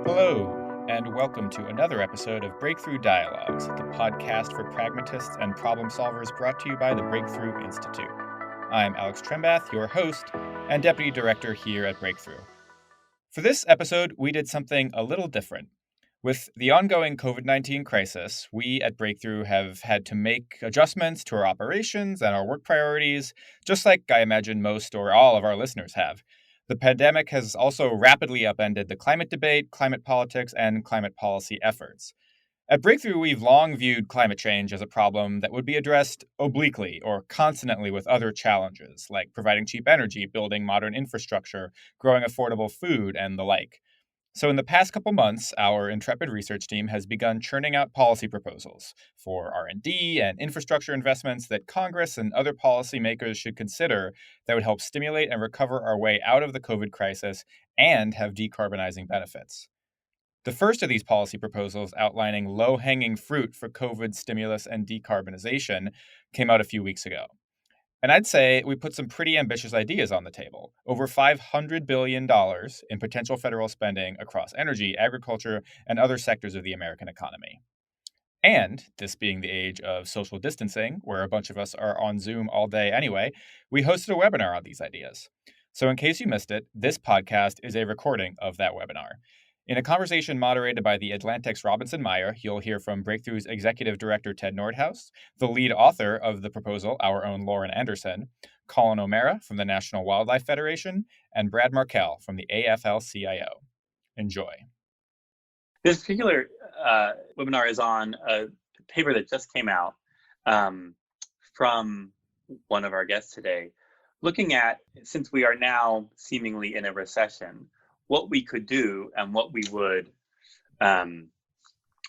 Hello, and welcome to another episode of Breakthrough Dialogues, the podcast for pragmatists and problem solvers brought to you by the Breakthrough Institute. I'm Alex Trembath, your host and Deputy Director here at Breakthrough. For this episode, we did something a little different. With the ongoing COVID-19 crisis, we at Breakthrough have had to make adjustments to our operations and our work priorities, just like I imagine most or all of our listeners have. The pandemic has also rapidly upended the climate debate, climate politics, and climate policy efforts. At Breakthrough, we've long viewed climate change as a problem that would be addressed obliquely or consonantly with other challenges, like providing cheap energy, building modern infrastructure, growing affordable food, and the like. So in the past couple months, our intrepid research team has begun churning out policy proposals for R&D and infrastructure investments that Congress and other policymakers should consider that would help stimulate and recover our way out of the COVID crisis and have decarbonizing benefits. The first of these policy proposals, outlining low-hanging fruit for COVID stimulus and decarbonization, came out a few weeks ago. And I'd say we put some pretty ambitious ideas on the table. Over $500 billion in potential federal spending across energy, agriculture, and other sectors of the American economy. And, this being the age of social distancing, where a bunch of us are on Zoom all day anyway, we hosted a webinar on these ideas. So in case you missed it, this podcast is a recording of that webinar. In a conversation moderated by the Atlantic's Robinson Meyer, you'll hear from Breakthrough's Executive Director Ted Nordhaus, the lead author of the proposal, our own Lauren Anderson, Collin O'Mara from the National Wildlife Federation, and Brad Markell from the AFL-CIO. Enjoy. This particular webinar is on a paper that just came out from one of our guests today, looking at, since we are now seemingly in a recession, what we could do and what we would,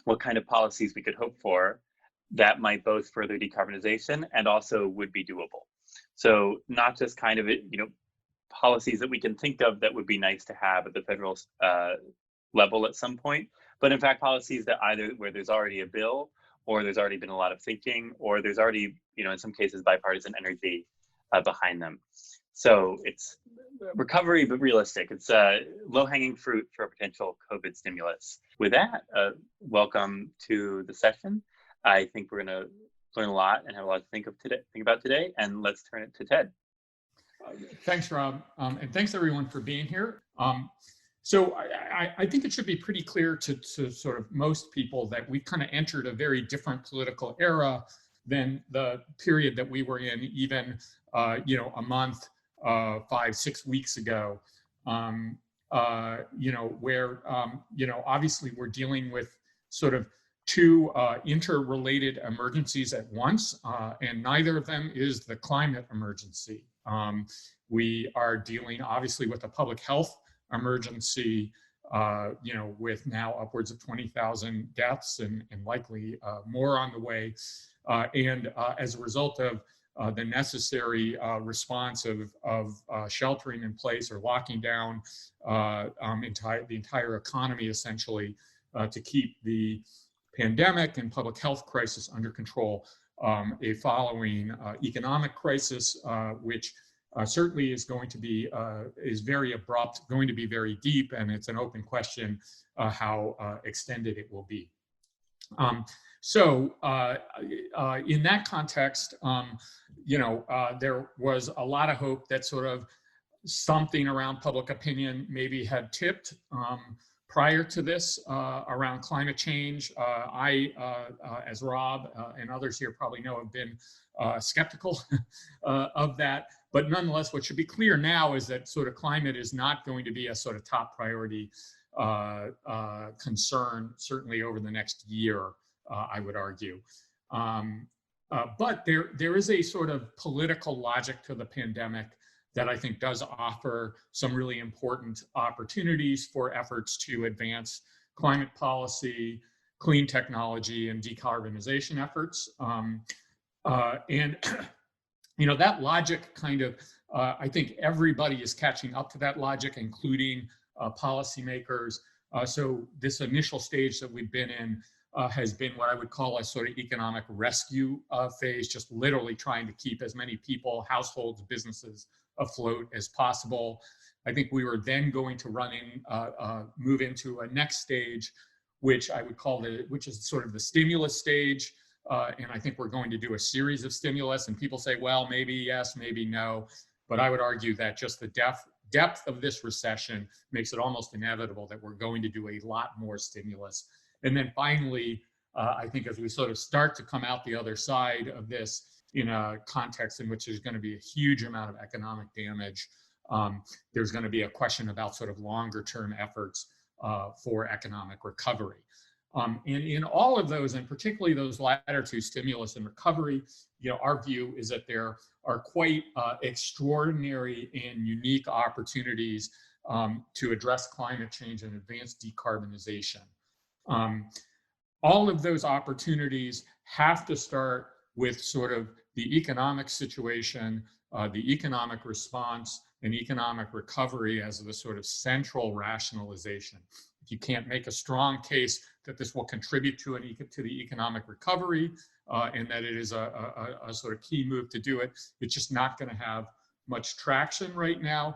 what kind of policies we could hope for that might both further decarbonization and also would be doable. So not just kind of, policies that we can think of that would be nice to have at the federal level at some point, but in fact, policies that either where there's already a bill or there's already been a lot of thinking or there's already, in some cases, bipartisan energy behind them. So it's recovery, but realistic. It's low-hanging fruit for a potential COVID stimulus. With that, welcome to the session. I think we're going to learn a lot and have a lot to think about today. And let's turn it to Ted. Thanks, Rob, and thanks everyone for being here. So I think it should be pretty clear to sort of most people that we kind of entered a very different political era than the period that we were in even a month, 5-6 weeks ago, where, obviously we're dealing with sort of two interrelated emergencies at once, and neither of them is the climate emergency. We are dealing obviously with a public health emergency, with now upwards of 20,000 deaths and likely more on the way. And as a result of the necessary response of sheltering in place or locking down the entire economy, essentially, to keep the pandemic and public health crisis under control, a following economic crisis, which certainly is going to be is very abrupt, going to be very deep, and it's an open question how extended it will be. So in that context, there was a lot of hope that sort of something around public opinion maybe had tipped prior to this around climate change. I, as Rob and others here probably know, have been skeptical of that. But nonetheless, what should be clear now is that sort of climate is not going to be a sort of top priority concern, certainly over the next year, I would argue. But there is a sort of political logic to the pandemic that I think does offer some really important opportunities for efforts to advance climate policy, clean technology, and decarbonization efforts. And that logic kind of, I think everybody is catching up to that logic, including policymakers. So this initial stage that we've been in has been what I would call a sort of economic rescue phase, just literally trying to keep as many people, households, businesses afloat as possible. I think we were then going to move into a next stage, which I would call which is sort of the stimulus stage. And I think we're going to do a series of stimulus, and people say, well, maybe yes, maybe no. But I would argue that just the depth of this recession makes it almost inevitable that we're going to do a lot more stimulus. And then finally, I think as we sort of start to come out the other side of this in a context in which there's going to be a huge amount of economic damage, there's going to be a question about sort of longer term efforts for economic recovery. And in all of those, and particularly those latter two, stimulus and recovery, our view is that there are quite extraordinary and unique opportunities to address climate change and advance decarbonization. All of those opportunities have to start with sort of the economic situation, the economic response, and economic recovery as the sort of central rationalization. If you can't make a strong case that this will contribute to the economic recovery and that it is a sort of key move to do it, it's just not going to have much traction right now.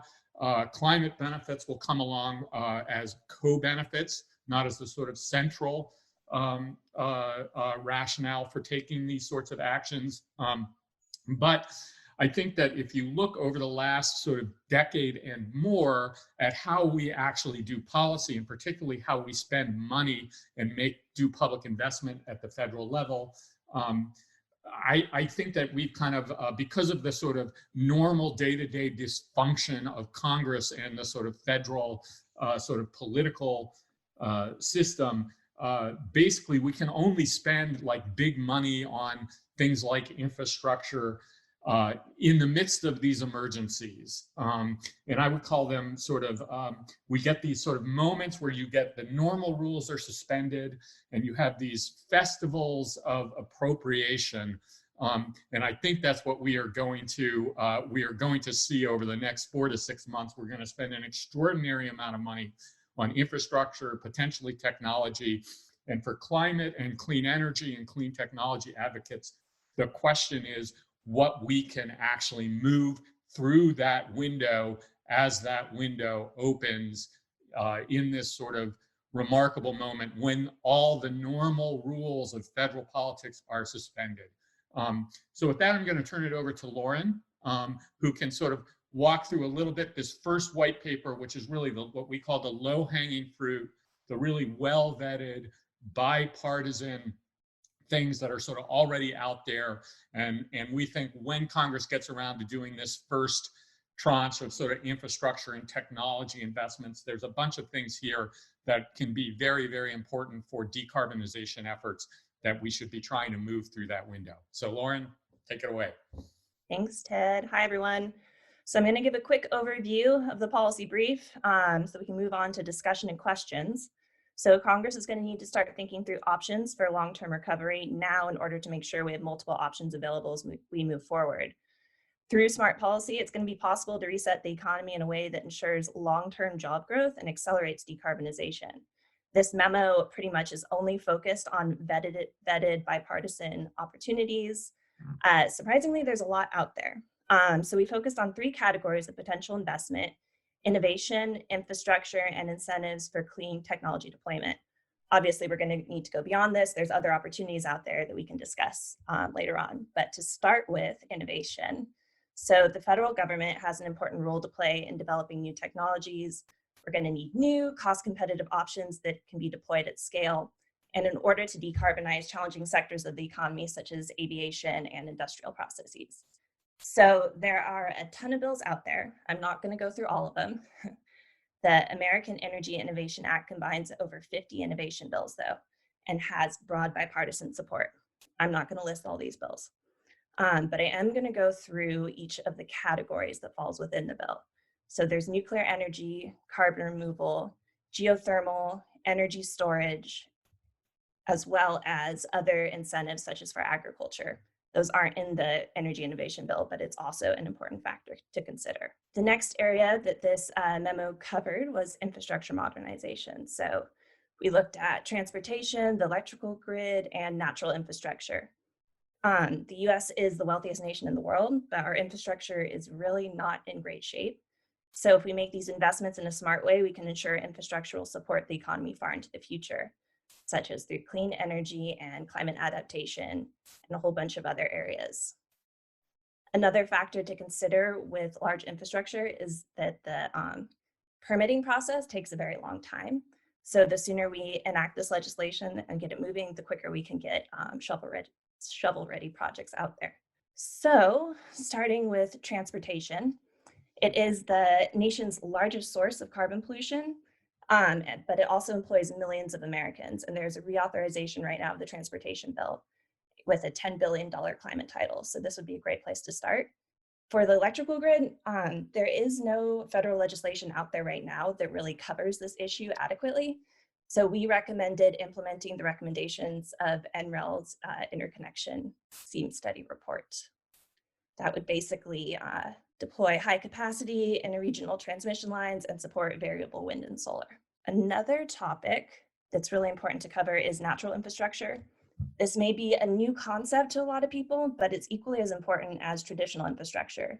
Climate benefits will come along as co-benefits, not as the sort of central rationale for taking these sorts of actions. But I think that if you look over the last sort of decade and more at how we actually do policy, and particularly how we spend money and do public investment at the federal level, I think that we've kind of, because of the sort of normal day-to-day dysfunction of Congress and the sort of federal sort of political system, basically we can only spend like big money on things like infrastructure in the midst of these emergencies. And I would call them sort of, we get these sort of moments where you get the normal rules are suspended and you have these festivals of appropriation. And I think that's what we are going to see over the next 4 to 6 months. We're going to spend an extraordinary amount of money on infrastructure, potentially technology, and for climate and clean energy and clean technology advocates, the question is what we can actually move through that window as that window opens in this sort of remarkable moment when all the normal rules of federal politics are suspended. So with that, I'm going to turn it over to Lauren, who can sort of walk through a little bit this first white paper, which is really what we call the low-hanging fruit, the really well-vetted, bipartisan things that are sort of already out there. And we think when Congress gets around to doing this first tranche of sort of infrastructure and technology investments, there's a bunch of things here that can be very, very important for decarbonization efforts that we should be trying to move through that window. So Lauren, take it away. Thanks, Ted. Hi, everyone. So I'm going to give a quick overview of the policy brief so we can move on to discussion and questions. So Congress is going to need to start thinking through options for long-term recovery now in order to make sure we have multiple options available as we move forward. Through smart policy, it's going to be possible to reset the economy in a way that ensures long-term job growth and accelerates decarbonization. This memo pretty much is only focused on vetted bipartisan opportunities. Surprisingly, there's a lot out there. So we focused on 3 categories of potential investment: innovation, infrastructure, and incentives for clean technology deployment. Obviously, we're going to need to go beyond this. There's other opportunities out there that we can discuss later on. But to start with, innovation. So the federal government has an important role to play in developing new technologies. We're going to need new, cost-competitive options that can be deployed at scale. And in order to decarbonize challenging sectors of the economy, such as aviation and industrial processes. So there are a ton of bills out there. I'm not going to go through all of them. The American Energy Innovation Act combines over 50 innovation bills, though, and has broad bipartisan support. I'm not going to list all these bills, but I am going to go through each of the categories that falls within the bill. So there's nuclear energy, carbon removal, geothermal, energy storage, as well as other incentives such as for agriculture. Those aren't in the Energy Innovation Bill, but it's also an important factor to consider. The next area that this memo covered was infrastructure modernization. So we looked at transportation, the electrical grid, and natural infrastructure. The US is the wealthiest nation in the world, but our infrastructure is really not in great shape. So if we make these investments in a smart way, we can ensure infrastructure will support the economy far into the future, such as through clean energy and climate adaptation and a whole bunch of other areas. Another factor to consider with large infrastructure is that the permitting process takes a very long time. So the sooner we enact this legislation and get it moving, the quicker we can get shovel-ready projects out there. So starting with transportation, it is the nation's largest source of carbon pollution, but it also employs millions of Americans. And there's a reauthorization right now of the transportation bill with a $10 billion climate title. So this would be a great place to start. For the electrical grid, there is no federal legislation out there right now that really covers this issue adequately. So we recommended implementing the recommendations of NREL's interconnection seam study report. That would basically deploy high capacity interregional transmission lines and support variable wind and solar. Another topic that's really important to cover is natural infrastructure. This may be a new concept to a lot of people, but it's equally as important as traditional infrastructure.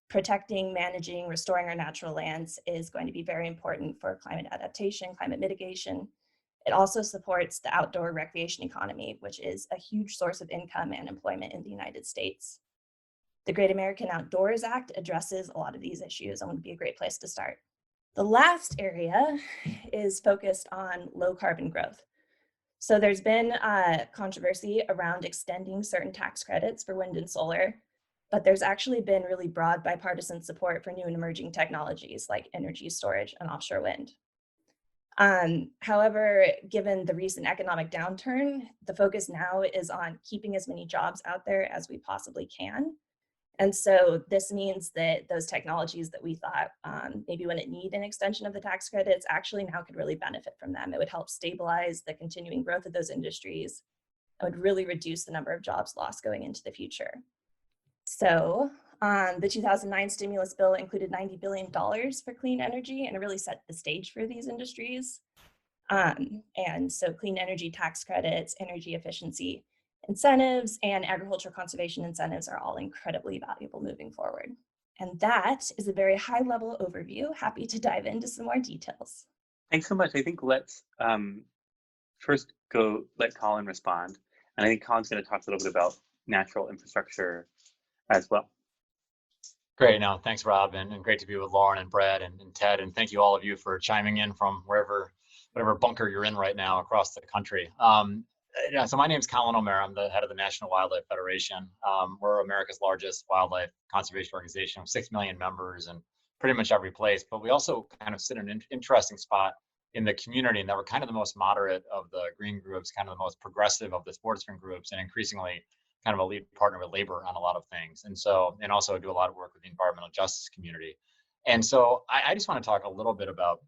Protecting, managing, restoring our natural lands is going to be very important for climate adaptation, climate mitigation. It also supports the outdoor recreation economy, which is a huge source of income and employment in the United States. The Great American Outdoors Act addresses a lot of these issues and would be a great place to start. The last area is focused on low carbon growth. So there's been controversy around extending certain tax credits for wind and solar, but there's actually been really broad bipartisan support for new and emerging technologies like energy storage and offshore wind. However, given the recent economic downturn, the focus now is on keeping as many jobs out there as we possibly can. And so this means that those technologies that we thought maybe wouldn't need an extension of the tax credits actually now could really benefit from them. It would help stabilize the continuing growth of those industries. It would really reduce the number of jobs lost going into the future. So the 2009 stimulus bill included $90 billion for clean energy, and it really set the stage for these industries. And so clean energy tax credits, energy efficiency incentives, and agriculture conservation incentives are all incredibly valuable moving forward. And that is a very high-level overview. Happy to dive into some more details. Thanks so much. I think let's first go let Colin respond. And I think Colin's going to talk a little bit about natural infrastructure as well. Great. No, thanks, Rob, and great to be with Lauren and Brad and Ted. And thank you all of you for chiming in from whatever bunker you're in right now across the country. So my name is Colin O'Mara. I'm the head of the National Wildlife Federation. We're America's largest wildlife conservation organization with 6 million members in pretty much every place. But we also kind of sit in an interesting spot in the community, and that we're kind of the most moderate of the green groups, kind of the most progressive of the sportsman groups, and increasingly kind of a lead partner with labor on a lot of things. And also do a lot of work with the environmental justice community. And so I just want to talk a little bit about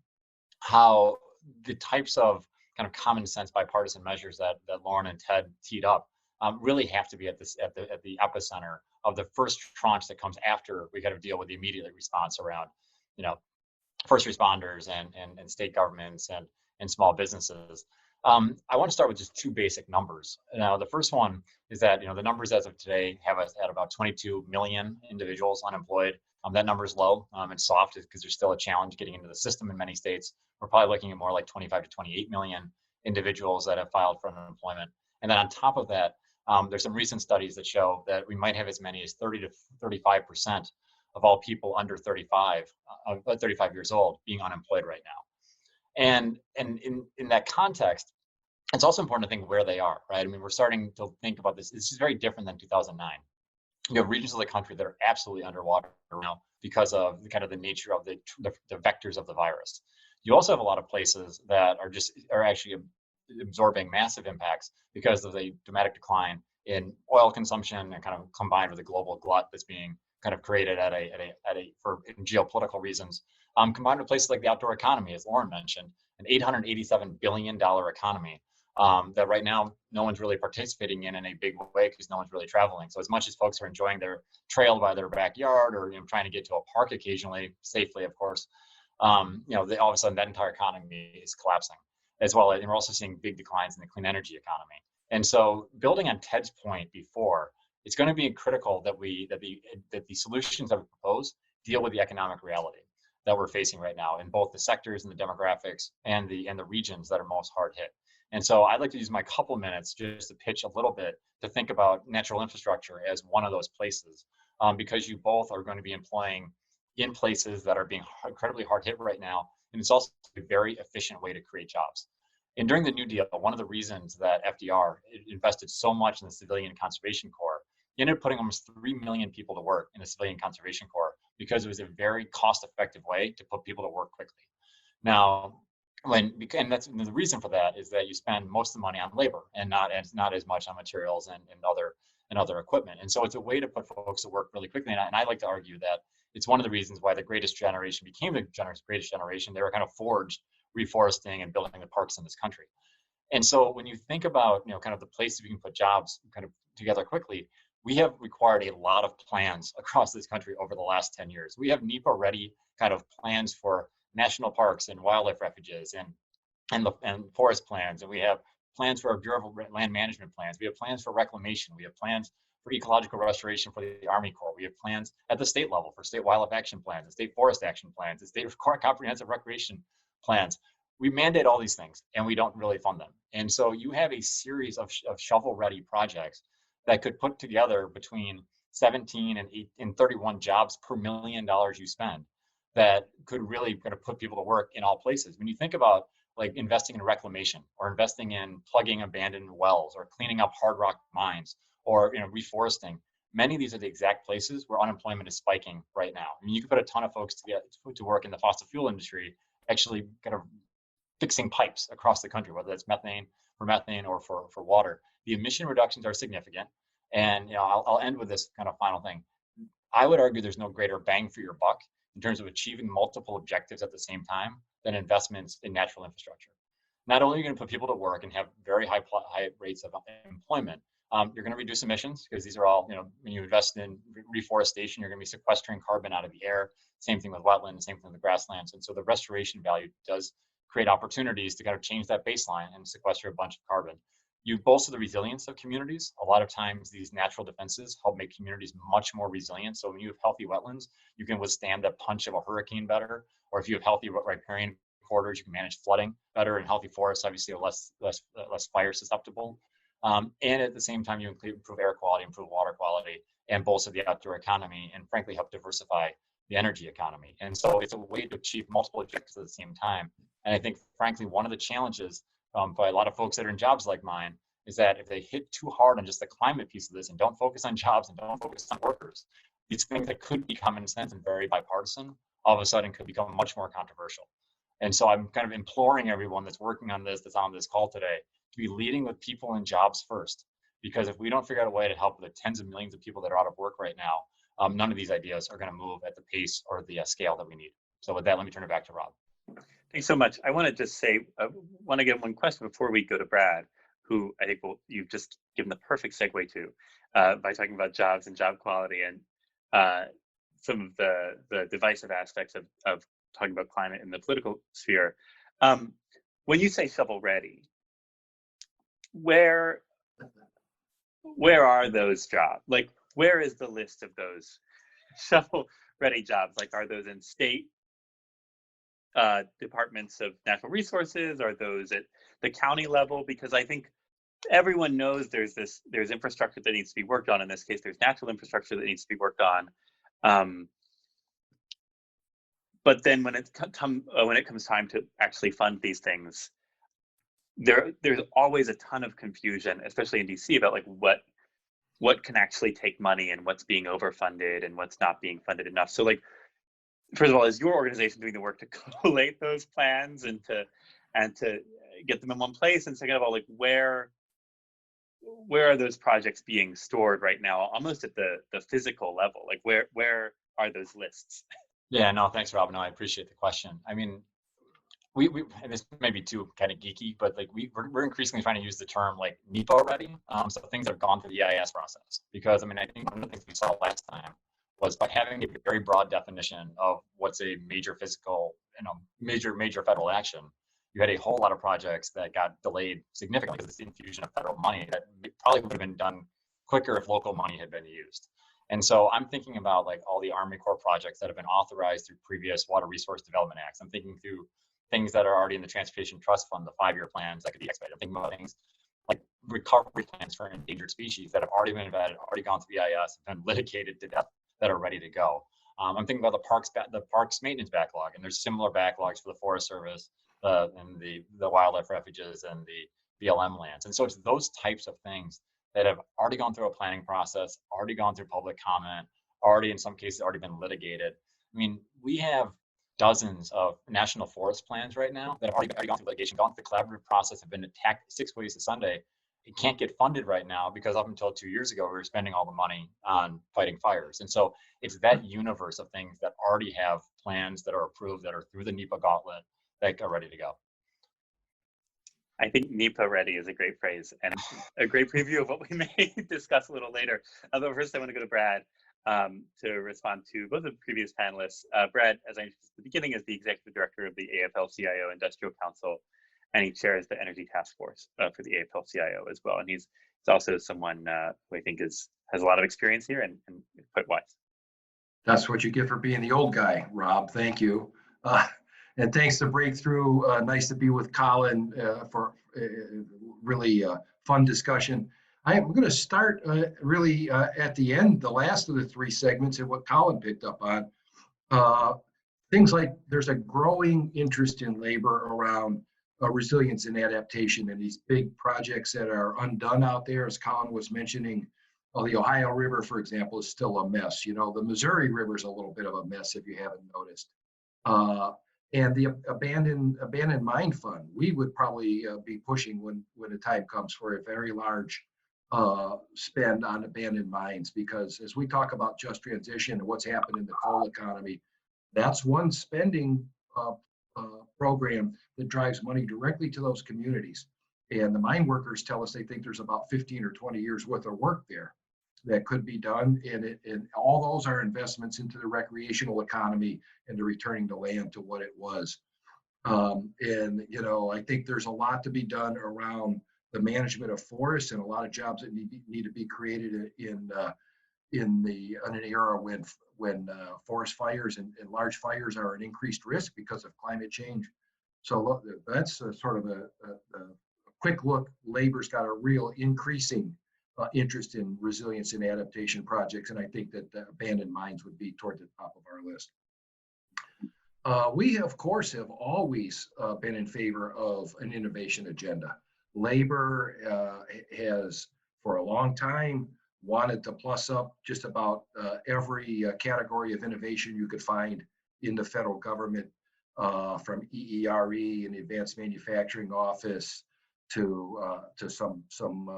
how the types of kind of common sense bipartisan measures that Lauren and Ted teed up really have to be at the epicenter of the first tranche that comes after we got to deal with the immediate response around, first responders and state governments and small businesses. I want to start with just two basic numbers. Now, the first one is that the numbers as of today have us at about 22 million individuals unemployed. That number is low. It's soft because there's still a challenge getting into the system in many states. We're probably looking at more like 25 to 28 million individuals that have filed for unemployment. And then on top of that, there's some recent studies that show that we might have as many as 30 to 35% of all people under 35 years old being unemployed right now. And in that context, it's also important to think where they are, right? I mean, we're starting to think about this. This is very different than 2009. You have regions of the country that are absolutely underwater now because of kind of the nature of the vectors of the virus. You also have a lot of places that are actually absorbing massive impacts because of the dramatic decline in oil consumption and kind of combined with the global glut that's being kind of created for geopolitical reasons. Combined with places like the outdoor economy, as Lauren mentioned, an $887 billion economy that right now no one's really participating in a big way because no one's really traveling. So as much as folks are enjoying their trail by their backyard or trying to get to a park occasionally, safely of course, all of a sudden that entire economy is collapsing as well. And we're also seeing big declines in the clean energy economy. And so building on Ted's point before, it's going to be critical that the solutions that we propose deal with the economic reality. that we're facing right now in both the sectors and the demographics and the regions that are most hard hit. And so I'd like to use my couple minutes just to pitch a little bit to think about natural infrastructure as one of those places, because you both are going to be employing in places that are being incredibly hard hit right now. And it's also a very efficient way to create jobs. And during the New Deal, one of the reasons that FDR invested so much in the Civilian Conservation Corps, he ended up putting almost 3 million people to work in the Civilian Conservation Corps because it was a very cost-effective way to put people to work quickly. Now, and that's the reason for that is that you spend most of the money on labor and not as much on materials and other equipment. And so it's a way to put folks to work really quickly. And I like to argue that it's one of the reasons why the greatest generation became the greatest generation. They were kind of forged reforesting and building the parks in this country. And so when you think about, kind of the places we can put jobs kind of together quickly, we have required a lot of plans across this country over the last 10 years. We have NEPA ready kind of plans for national parks and wildlife refuges and forest plans. And we have plans for our Bureau of Land Management plans. We have plans for reclamation. We have plans for ecological restoration for the Army Corps. We have plans at the state level for state wildlife action plans, the state forest action plans, the state comprehensive recreation plans. We mandate all these things and we don't really fund them. And so you have a series of shovel-ready projects that could put together between 17 and 31 jobs per $1 million you spend that could really kind of put people to work in all places. When you think about like investing in reclamation or investing in plugging abandoned wells or cleaning up hard rock mines or reforesting, many of these are the exact places where unemployment is spiking right now. I mean, you could put a ton of folks to work in the fossil fuel industry, actually kind of fixing pipes across the country, whether that's methane or for water. The emission reductions are significant. And I'll end with this kind of final thing. I would argue there's no greater bang for your buck in terms of achieving multiple objectives at the same time than investments in natural infrastructure. Not only are you going to put people to work and have very high rates of employment, you're going to reduce emissions because these are all, when you invest in reforestation, you're going to be sequestering carbon out of the air. Same thing with wetlands, same thing with the grasslands. And so the restoration value does create opportunities to kind of change that baseline and sequester a bunch of carbon. You bolster the resilience of communities. A lot of times these natural defenses help make communities much more resilient. So when you have healthy wetlands, you can withstand the punch of a hurricane better. Or if you have healthy riparian corridors, you can manage flooding better, and healthy forests obviously are less fire susceptible. And at the same time, you improve air quality, improve water quality, and bolster the outdoor economy, and frankly help diversify the energy economy. And so it's a way to achieve multiple objectives at the same time. And I think, frankly, one of the challenges by a lot of folks that are in jobs like mine is that if they hit too hard on just the climate piece of this and don't focus on jobs and don't focus on workers, these things that could be common sense and very bipartisan, all of a sudden could become much more controversial. And so I'm kind of imploring everyone that's working on this, that's on this call today, to be leading with people in jobs first. Because if we don't figure out a way to help the tens of millions of people that are out of work right now, none of these ideas are going to move at the pace or the scale that we need. So with that, let me turn it back to Rob. Thanks so much. I want to just say, want to get one question before we go to Brad, who I think you've just given the perfect segue to by talking about jobs and job quality and some of the divisive aspects of talking about climate in the political sphere. When you say shovel ready, where are those jobs? Like, where is the list of those shovel ready jobs? Like, are those in state departments of natural resources? Are those at the county level? Because I think everyone knows there's infrastructure that needs to be worked on. In this case, there's natural infrastructure that needs to be worked on. But then when it comes time to actually fund these things, there's always a ton of confusion, especially in DC, about like what can actually take money and what's being overfunded and what's not being funded enough. So like, first of all, is your organization doing the work to collate those plans and to get them in one place? And second of all, like where are those projects being stored right now, almost at the physical level? Like where are those lists? Yeah, no, thanks, Rob. No, I appreciate the question. I mean, we and this may be too kind of geeky, but like we're increasingly trying to use the term like NEPA ready. So things that have gone through the EIS process, because I mean, I think one of the things we saw last time was by having a very broad definition of what's a major physical, major federal action, you had a whole lot of projects that got delayed significantly because of the infusion of federal money that probably would have been done quicker if local money had been used. And so I'm thinking about like all the Army Corps projects that have been authorized through previous Water Resource Development Acts. I'm thinking through things that are already in the Transportation Trust Fund, the 5-year plans that could be expedited. I'm thinking about things like recovery plans for endangered species that have already been vetted, already gone through EIS, have been litigated to death, that are ready to go. I'm thinking about the parks maintenance backlog, and there's similar backlogs for the Forest Service and the wildlife refuges and the BLM lands. And so it's those types of things that have already gone through a planning process, already gone through public comment, already in some cases already been litigated. I mean, we have dozens of national forest plans right now that have already gone through litigation, gone through the collaborative process, have been attacked 6 ways to Sunday. It can't get funded right now because up until 2 years ago, we were spending all the money on fighting fires. And so it's that universe of things that already have plans that are approved, that are through the NEPA gauntlet, that are ready to go. I think NEPA ready is a great phrase and a great preview of what we may discuss a little later. Although first I want to go to Brad to respond to both the previous panelists. Brad, as I introduced at the beginning, is the Executive Director of the AFL-CIO Industrial Council, and he chairs the Energy Task Force for the AFL-CIO as well. And he's also someone who I think has a lot of experience here and quite wise. That's what you get for being the old guy, Rob. Thank you. And thanks to Breakthrough. Nice to be with Colin for really fun discussion. I'm going to start really at the end, the last of the 3 segments, and what Colin picked up on. Things like there's a growing interest in labor around resilience and adaptation, and these big projects that are undone out there, as Colin was mentioning. The Ohio River, for example, is still a mess. You know, the Missouri River is a little bit of a mess if you haven't noticed. And the abandoned mine fund, we would probably be pushing when the time comes for a very large spend on abandoned mines, because as we talk about just transition and what's happened in the coal economy, that's one spending program that drives money directly to those communities. And the mine workers tell us they think there's about 15 or 20 years worth of work there that could be done. And all those are investments into the recreational economy and to returning the land to what it was. And, you know, I think there's a lot to be done around the management of forests, and a lot of jobs that need to be created in an era when forest fires and large fires are an increased risk because of climate change. So that's sort of a quick look. Labor's got a real increasing interest in resilience and adaptation projects, and I think that abandoned mines would be toward the top of our list. We, of course, have always been in favor of an innovation agenda. Labor has, for a long time, wanted to plus up just about every category of innovation you could find in the federal government, from EERE and the Advanced Manufacturing Office to some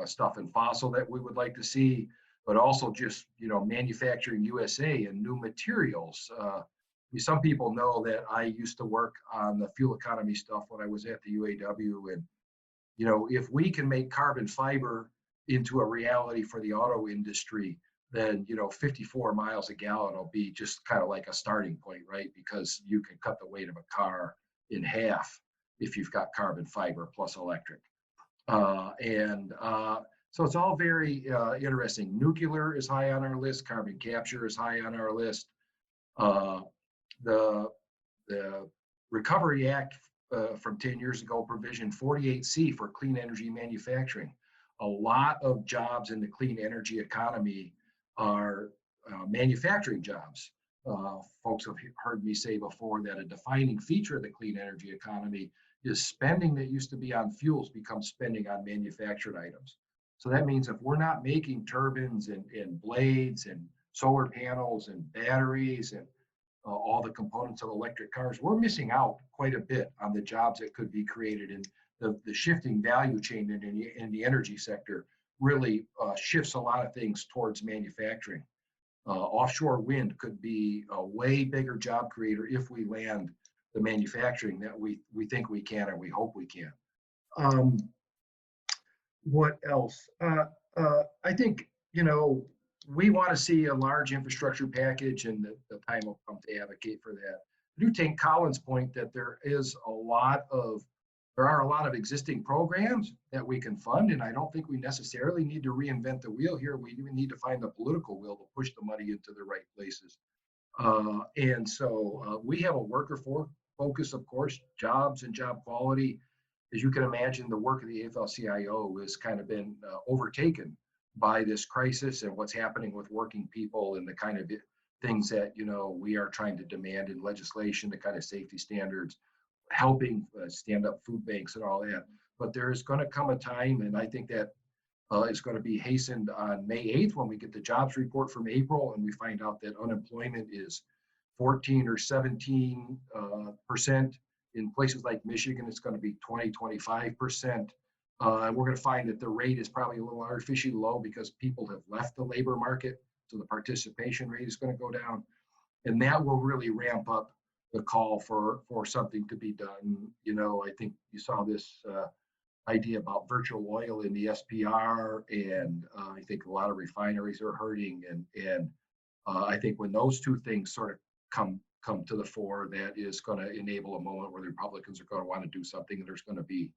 stuff in fossil that we would like to see, but also just, you know, manufacturing USA and new materials. Some people know that I used to work on the fuel economy stuff when I was at the UAW, and you know, if we can make carbon fiber into a reality for the auto industry, then, you know, 54 miles a gallon will be just kind of like a starting point, right? Because you can cut the weight of a car in half if you've got carbon fiber plus electric. So it's all very interesting. Nuclear is high on our list. Carbon capture is high on our list. The Recovery Act from 10 years ago, provision 48C for clean energy manufacturing. A lot of jobs in the clean energy economy are manufacturing jobs. Folks have heard me say before that a defining feature of the clean energy economy is spending that used to be on fuels becomes spending on manufactured items. So that means if we're not making turbines and blades and solar panels and batteries and all the components of electric cars, we're missing out quite a bit on the jobs that could be created. In the shifting value chain in the energy sector really shifts a lot of things towards manufacturing. Offshore wind could be a way bigger job creator if we land the manufacturing that we think we can, or we hope we can. What else? I think, you know, we want to see a large infrastructure package, and the time will come to advocate for that. I do take Colin's point that there is a lot of There are a lot of existing programs that we can fund, and I don't think we necessarily need to reinvent the wheel here. We even need to find the political will to push the money into the right places. And so we have a worker focus, of course, jobs and job quality. As you can imagine, the work of the AFL-CIO has kind of been overtaken by this crisis and what's happening with working people and the kind of things that, you know, we are trying to demand in legislation, the kind of safety standards, helping stand up food banks and all that. But there is going to come a time, and I think that is going to be hastened on May 8th when we get the jobs report from April and we find out that unemployment is 14 or 17%. In places like Michigan, it's going to be 20-25%. We're going to find that the rate is probably a little artificially low because people have left the labor market. So the participation rate is going to go down. And that will really ramp up the call for something to be done. You know, I think you saw this idea about virtual oil in the SPR, and I think a lot of refineries are hurting. And I think when those two things sort of come to the fore, that is going to enable a moment where the Republicans are going to want to do something, and there's going to be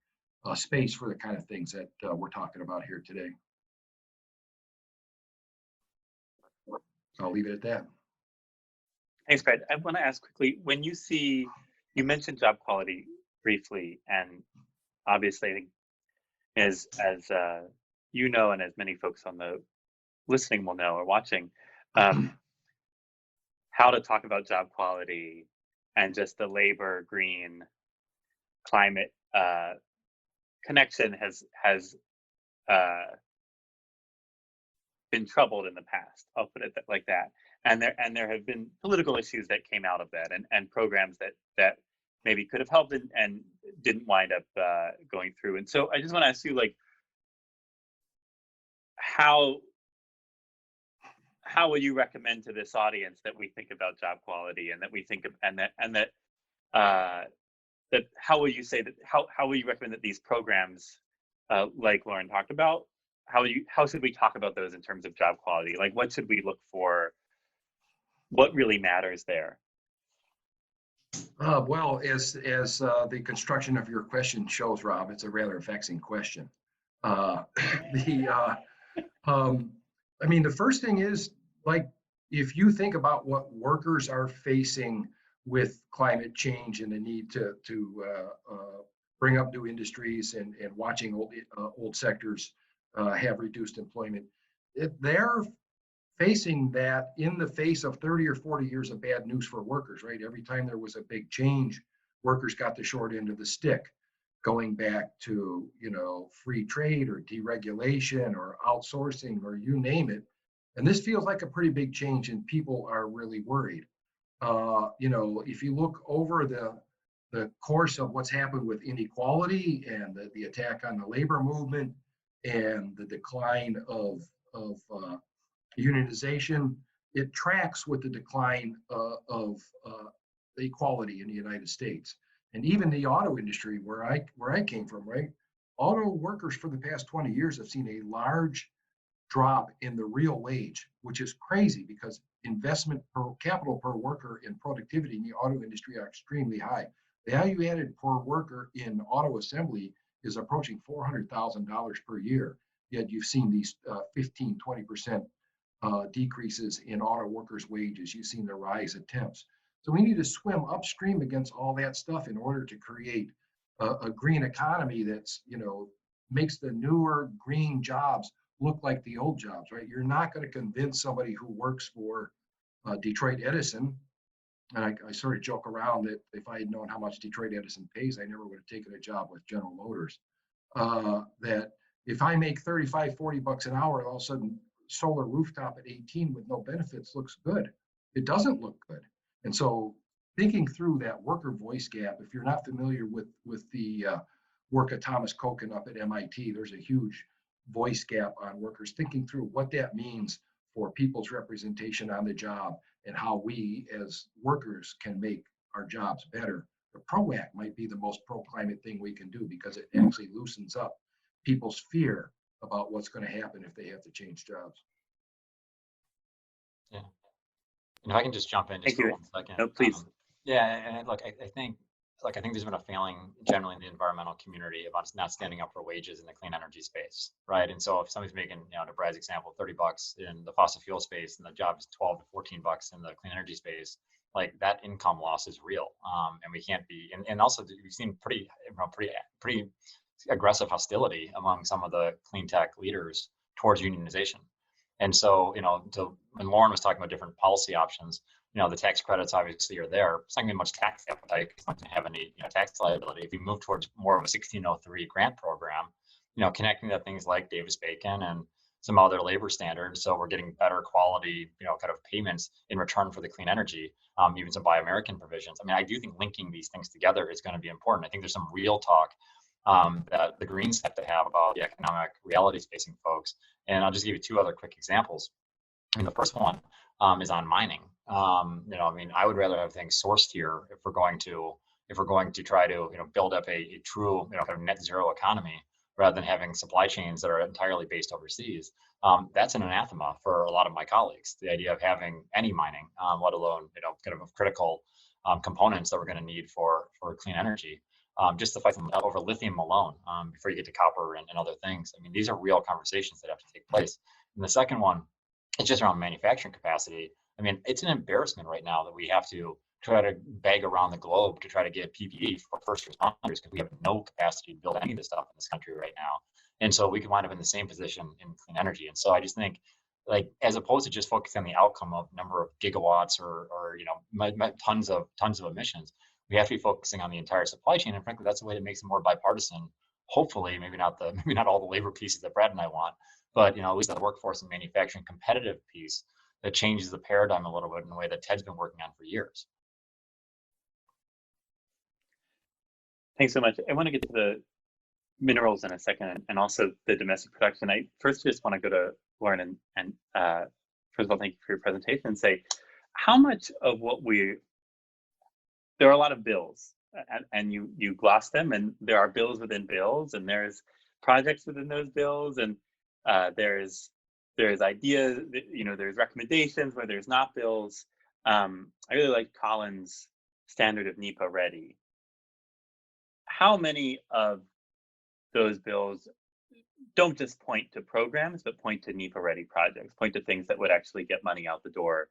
space for the kind of things that we're talking about here today. I'll leave it at that. Thanks, Brad. I want to ask quickly, when you mentioned job quality briefly, and obviously I think as you know, and as many folks on the listening will know or watching, how to talk about job quality and just the labor, green, climate connection has been troubled in the past. I'll put it like that. And there have been political issues that came out of that, and programs that maybe could have helped and didn't wind up going through. And so I just want to ask you, like, how would you recommend to this audience that we think about job quality, and that we think of, that how will you say that, how will you recommend that these programs, like Lauren talked about, how should we talk about those in terms of job quality? Like, what should we look for? What really matters there? Well, as the construction of your question shows, Rob, it's a rather vexing question. I mean, the first thing is, like, if you think about what workers are facing with climate change and the need to bring up new industries and watching old sectors have reduced employment, they're facing that in the face of 30 or 40 years of bad news for workers, right? Every time there was a big change, workers got the short end of the stick, going back to, you know, free trade or deregulation or outsourcing or you name it. And this feels like a pretty big change, and people are really worried. You know, if you look over the course of what's happened with inequality and the attack on the labor movement and the decline of unionization, it tracks with the decline of equality in the United States. And even the auto industry, where I came from, right? Auto workers for the past 20 years have seen a large drop in the real wage, which is crazy because investment per capital per worker and productivity in the auto industry are extremely high. The value added per worker in auto assembly is approaching $400,000 per year. Yet you've seen these 15, 20% decreases in auto workers' wages. You've seen the rise of temps. So we need to swim upstream against all that stuff in order to create a green economy that's, you know, makes the newer green jobs look like the old jobs, right? You're not going to convince somebody who works for Detroit Edison, and I sort of joke around that if I had known how much Detroit Edison pays, I never would have taken a job with General Motors. That if I make 35, 40 bucks an hour, all of a sudden solar rooftop at 18 with no benefits looks good. It doesn't look good. And so thinking through that worker voice gap, if you're not familiar with the work of Thomas Koken up at MIT, there's a huge voice gap on workers, thinking through what that means for people's representation on the job and how we as workers can make our jobs better. The PRO Act might be the most pro-climate thing we can do because it actually loosens up people's fear about what's going to happen if they have to change jobs. Yeah. And if I can just jump in just for 1 second. No, please. Yeah, and look, I think like I think there's been a failing generally in the environmental community about not standing up for wages in the clean energy space, right? And so if somebody's making, to Brad's example, $30 in the fossil fuel space and the job is 12 to 14 bucks in the clean energy space, like that income loss is real, and we can't be. And also we've seen pretty aggressive hostility among some of the clean tech leaders towards unionization. And so, when Lauren was talking about different policy options, the tax credits obviously are there. It's not going to be much tax appetite. It's not going to have any tax liability. If you move towards more of a 1603 grant program, connecting to things like Davis-Bacon and some other labor standards, so we're getting better quality, kind of payments in return for the clean energy, even some Buy American provisions. I do think linking these things together is going to be important. I think there's some real talk that the Greens have to have about the economic realities facing folks. And I'll just give you two other quick examples. The first one is on mining. I would rather have things sourced here if we're going to try to build up a true kind of net zero economy rather than having supply chains that are entirely based overseas. That's an anathema for a lot of my colleagues. The idea of having any mining, let alone kind of critical components that we're going to need for clean energy. Just to fight them over lithium alone before you get to copper and other things. These are real conversations that have to take place. And the second one is just around manufacturing capacity. It's an embarrassment right now that we have to try to beg around the globe to try to get PPE for first responders because we have no capacity to build any of this stuff in this country right now. And so we could wind up in the same position in clean energy. And so I just think, like, as opposed to just focusing on the outcome of number of gigawatts or tons of emissions, we have to be focusing on the entire supply chain. And frankly, that's the way that makes it more bipartisan. Hopefully, maybe not all the labor pieces that Brad and I want, but at least the workforce and manufacturing competitive piece that changes the paradigm a little bit in a way that Ted's been working on for years. Thanks so much. I want to get to the minerals in a second and also the domestic production. I first just want to go to Lauren and first of all, thank you for your presentation and say how much of what there are a lot of bills and you gloss them, and there are bills within bills, and there's projects within those bills, and there's ideas, there's recommendations where there's not bills. I really like Colin's standard of NEPA ready. How many of those bills don't just point to programs, but point to NEPA ready projects, point to things that would actually get money out the door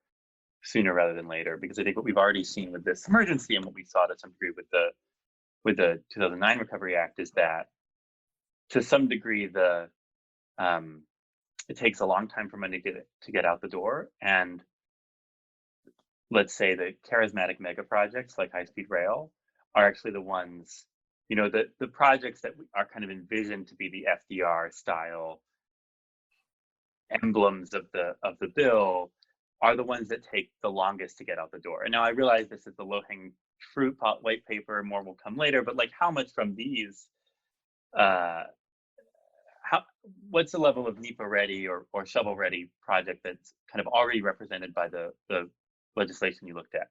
sooner rather than later? Because I think what we've already seen with this emergency and what we saw to some degree with the 2009 Recovery Act is that to some degree it takes a long time for money to get out the door. And let's say the charismatic mega projects like high-speed rail are actually the ones, the projects that are kind of envisioned to be the FDR style emblems of the bill are the ones that take the longest to get out the door. And now I realize this is the low-hanging fruit white paper, more will come later, but like how much from these, what's the level of NEPA ready or shovel ready project that's kind of already represented by the legislation you looked at?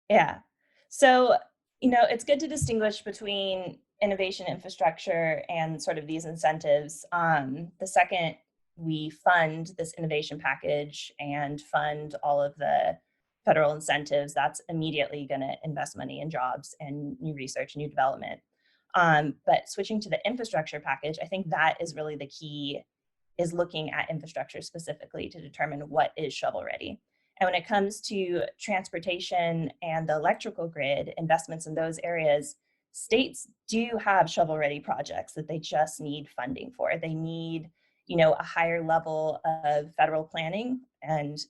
Yeah, so, it's good to distinguish between innovation infrastructure and sort of these incentives. The second we fund this innovation package and fund all of the federal incentives, that's immediately going to invest money in jobs and new research, new development. But switching to the infrastructure package, I think that is really the key, is looking at infrastructure specifically to determine what is shovel ready. And when it comes to transportation and the electrical grid, investments in those areas, states do have shovel ready projects that they just need funding for. They need a higher level of federal planning and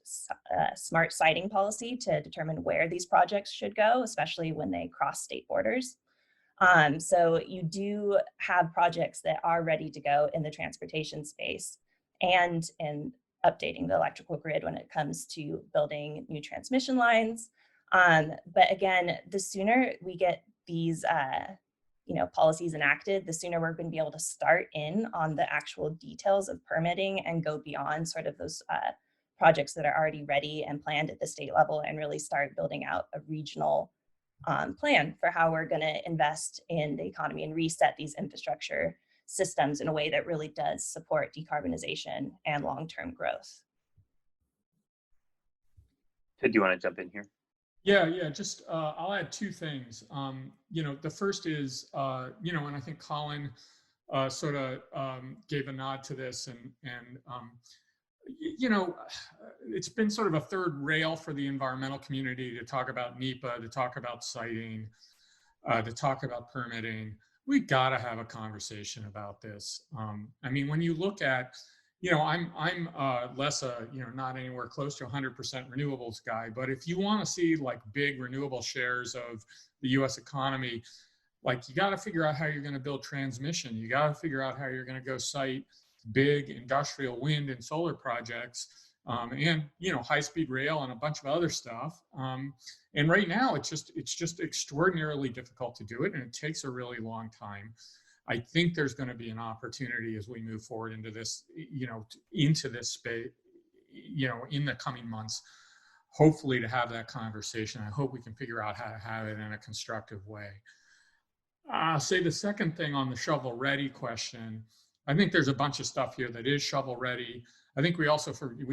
smart siting policy to determine where these projects should go, especially when they cross state borders. So you do have projects that are ready to go in the transportation space and in updating the electrical grid when it comes to building new transmission lines. But again, the sooner we get these policies enacted, the sooner we're going to be able to start in on the actual details of permitting and go beyond sort of those projects that are already ready and planned at the state level and really start building out a regional plan for how we're going to invest in the economy and reset these infrastructure systems in a way that really does support decarbonization and long-term growth. Ted, do you want to jump in here? Yeah. Just I'll add two things. The first is, and I think Colin sort of gave a nod to this, and it's been sort of a third rail for the environmental community to talk about NEPA, to talk about siting, to talk about permitting. We got to have a conversation about this. I mean, when you look at, I'm less not anywhere close to 100% renewables guy, but if you want to see like big renewable shares of the U.S. economy, like you got to figure out how you're going to build transmission. You got to figure out how you're going to go site big industrial wind and solar projects, and high-speed rail and a bunch of other stuff. And right now, it's just extraordinarily difficult to do it, and it takes a really long time. I think there's going to be an opportunity as we move forward into this, into this space, in the coming months, hopefully to have that conversation. I hope we can figure out how to have it in a constructive way. I'll say the second thing on the shovel ready question. I think there's a bunch of stuff here that is shovel ready. I think we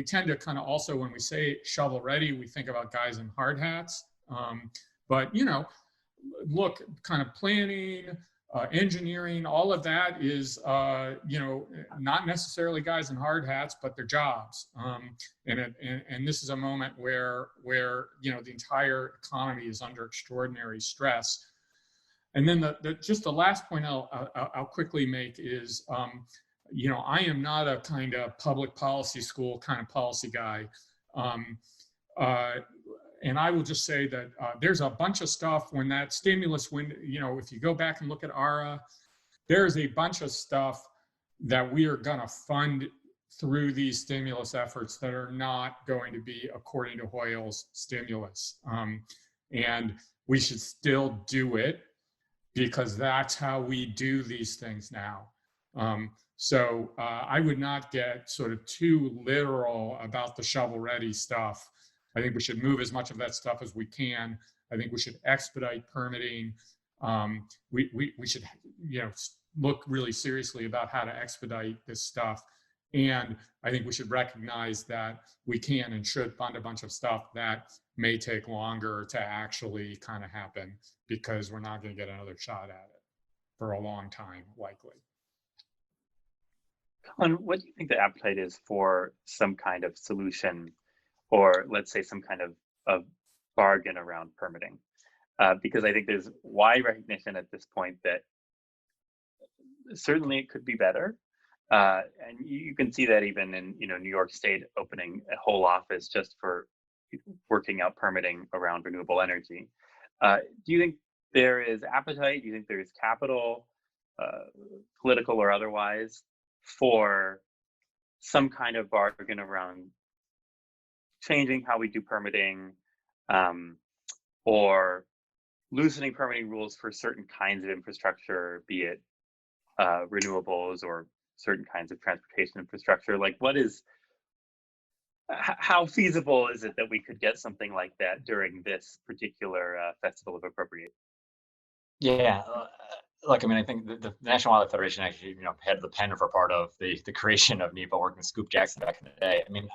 tend to kind of also, when we say shovel ready, we think about guys in hard hats. But look, kind of planning, engineering, all of that is, not necessarily guys in hard hats, but their jobs. And this is a moment where the entire economy is under extraordinary stress. And then just the last point I'll quickly make is, I am not a kind of public policy school kind of policy guy. And I will just say that there's a bunch of stuff when that stimulus, if you go back and look at ARA, there's a bunch of stuff that we are going to fund through these stimulus efforts that are not going to be according to Hoyle's stimulus. And we should still do it, because that's how we do these things now. So I would not get sort of too literal about the shovel ready stuff. I think we should move as much of that stuff as we can. I think we should expedite permitting. We should, look really seriously about how to expedite this stuff. And I think we should recognize that we can and should fund a bunch of stuff that may take longer to actually kind of happen, because we're not going to get another shot at it for a long time, likely. Colin, what do you think the appetite is for some kind of solution, or let's say some kind of bargain around permitting? Because I think there's wide recognition at this point that certainly it could be better. And you can see that even in New York State opening a whole office just for working out permitting around renewable energy. Do you think there is appetite? Do you think there is capital, political or otherwise, for some kind of bargain around changing how we do permitting, or loosening permitting rules for certain kinds of infrastructure, be it renewables or certain kinds of transportation infrastructure? Like, how feasible is it that we could get something like that during this particular Festival of Appropriate? Yeah, look, I mean, I think the National Wildlife Federation actually, had the pen for part of the creation of NEPA, working with Scoop Jackson back in the day. I mean,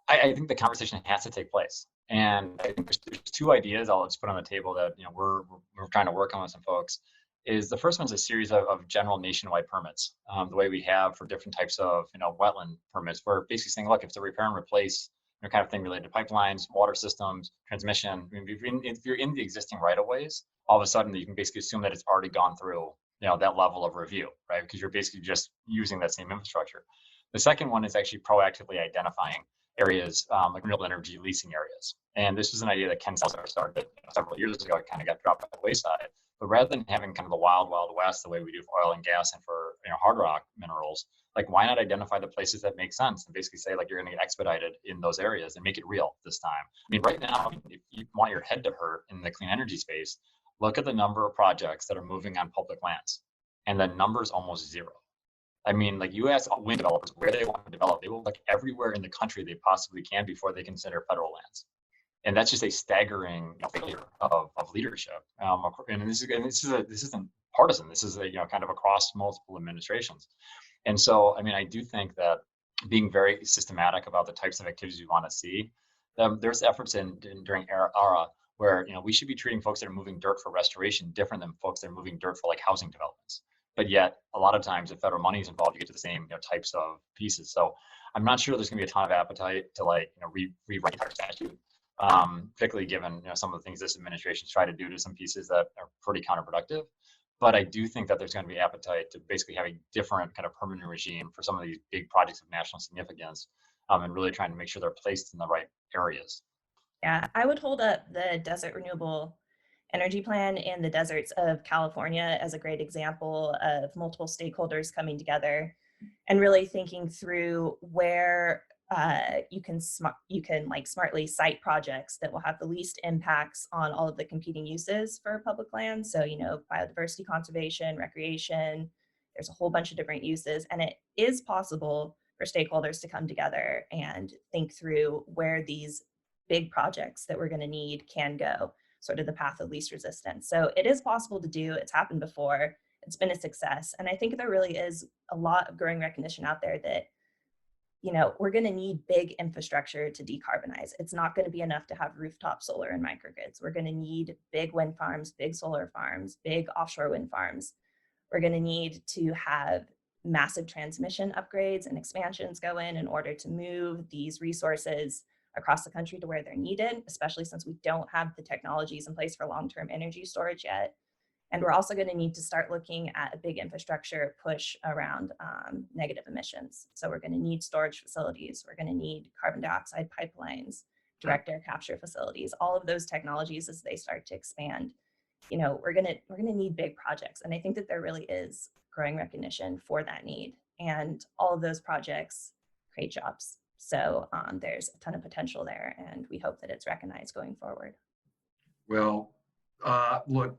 I think the conversation has to take place, and I think there's two ideas I'll just put on the table that we're trying to work on with some folks. Is the first one's a series of general nationwide permits, the way we have for different types of wetland permits. We're basically saying, look, if it's a repair and replace kind of thing related to pipelines, water systems, transmission, I mean, if you're in the existing right of ways, all of a sudden you can basically assume that it's already gone through that level of review, right? Because you're basically just using that same infrastructure. The second one is actually proactively identifying areas like renewable energy leasing areas. And this was an idea that Ken Selzer started several years ago. It kind of got dropped by the wayside. But rather than having kind of the wild, wild west, the way we do for oil and gas and for hard rock minerals, like, why not identify the places that make sense and basically say, like, you're going to get expedited in those areas and make it real this time? I mean, right now, if you want your head to hurt in the clean energy space, look at the number of projects that are moving on public lands, and the number's almost zero. I mean, like, you ask wind developers where they want to develop, they will look everywhere in the country they possibly can before they consider federal lands. And that's just a staggering failure of leadership. And this isn't partisan. This is kind of across multiple administrations. And so, I mean, I do think that being very systematic about the types of activities we want to see, There's efforts during ARA where we should be treating folks that are moving dirt for restoration different than folks that are moving dirt for like housing developments. But yet, a lot of times, if federal money is involved, you get to the same types of pieces. So I'm not sure there's going to be a ton of appetite to rewrite the statute, particularly given some of the things this administration's tried to do to some pieces that are pretty counterproductive. But I do think that there's going to be appetite to basically have a different kind of permitting regime for some of these big projects of national significance, and really trying to make sure they're placed in the right areas. Yeah, I would hold up the Desert Renewable Energy Plan in the deserts of California as a great example of multiple stakeholders coming together and really thinking through where you can smartly site projects that will have the least impacts on all of the competing uses for public land. So, biodiversity conservation, recreation, there's a whole bunch of different uses, and it is possible for stakeholders to come together and think through where these big projects that we're going to need can go, sort of the path of least resistance. So it is possible to do. It's happened before. It's been a success. And I think there really is a lot of growing recognition out there that, we're going to need big infrastructure to decarbonize. It's not going to be enough to have rooftop solar and microgrids. We're going to need big wind farms, big solar farms, big offshore wind farms. We're going to need to have massive transmission upgrades and expansions go in order to move these resources across the country to where they're needed, especially since we don't have the technologies in place for long-term energy storage yet. And we're also going to need to start looking at a big infrastructure push around negative emissions. So we're going to need storage facilities. We're going to need carbon dioxide pipelines, direct air capture facilities, all of those technologies as they start to expand. We're going to need big projects. And I think that there really is growing recognition for that need. And all of those projects create jobs. So there's a ton of potential there, and we hope that it's recognized going forward. Well, look,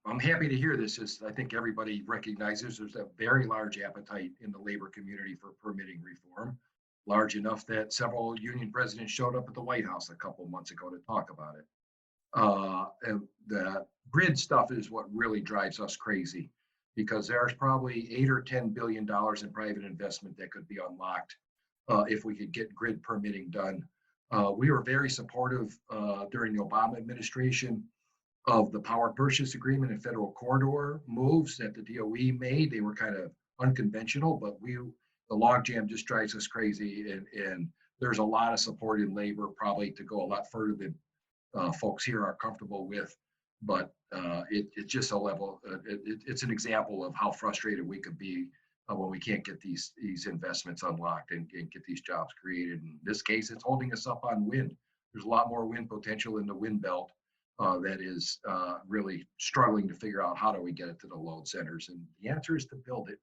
I'm happy to hear this. I think everybody recognizes there's a very large appetite in the labor community for permitting reform, large enough that several union presidents showed up at the White House a couple months ago to talk about it. And the grid stuff is what really drives us crazy, because there's probably $8 or $10 billion in private investment that could be unlocked if we could get grid permitting done. We were very supportive during the Obama administration of the power purchase agreement and federal corridor moves that the DOE made. They were kind of unconventional, but the logjam just drives us crazy. And there's a lot of support in labor, probably to go a lot further than folks here are comfortable with. But it's just a level, it's an example of how frustrated we could be when we can't get these investments unlocked and get these jobs created. In this case, it's holding us up on wind. There's a lot more wind potential in the wind belt that is really struggling to figure out how do we get it to the load centers. And the answer is to build it.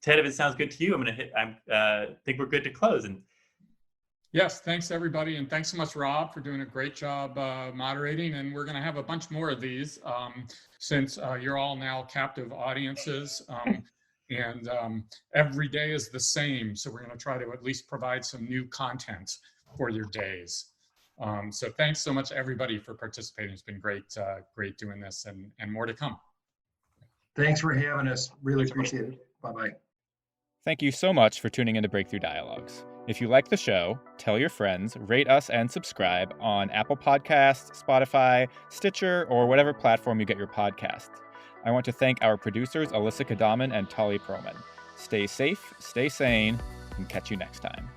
Ted, if it sounds good to you, I think we're good to close. And yes, thanks everybody. And thanks so much, Rob, for doing a great job moderating. And we're going to have a bunch more of these since you're all now captive audiences. And every day is the same. So we're going to try to at least provide some new content for your days. So thanks so much, everybody, for participating. It's been great doing this, and more to come. Thanks for having us. Really appreciate it. Bye-bye. Thank you so much for tuning into Breakthrough Dialogues. If you like the show, tell your friends, rate us and subscribe on Apple Podcasts, Spotify, Stitcher, or whatever platform you get your podcasts. I want to thank our producers, Alyssa Kadaman and Tali Perlman. Stay safe, stay sane, and catch you next time.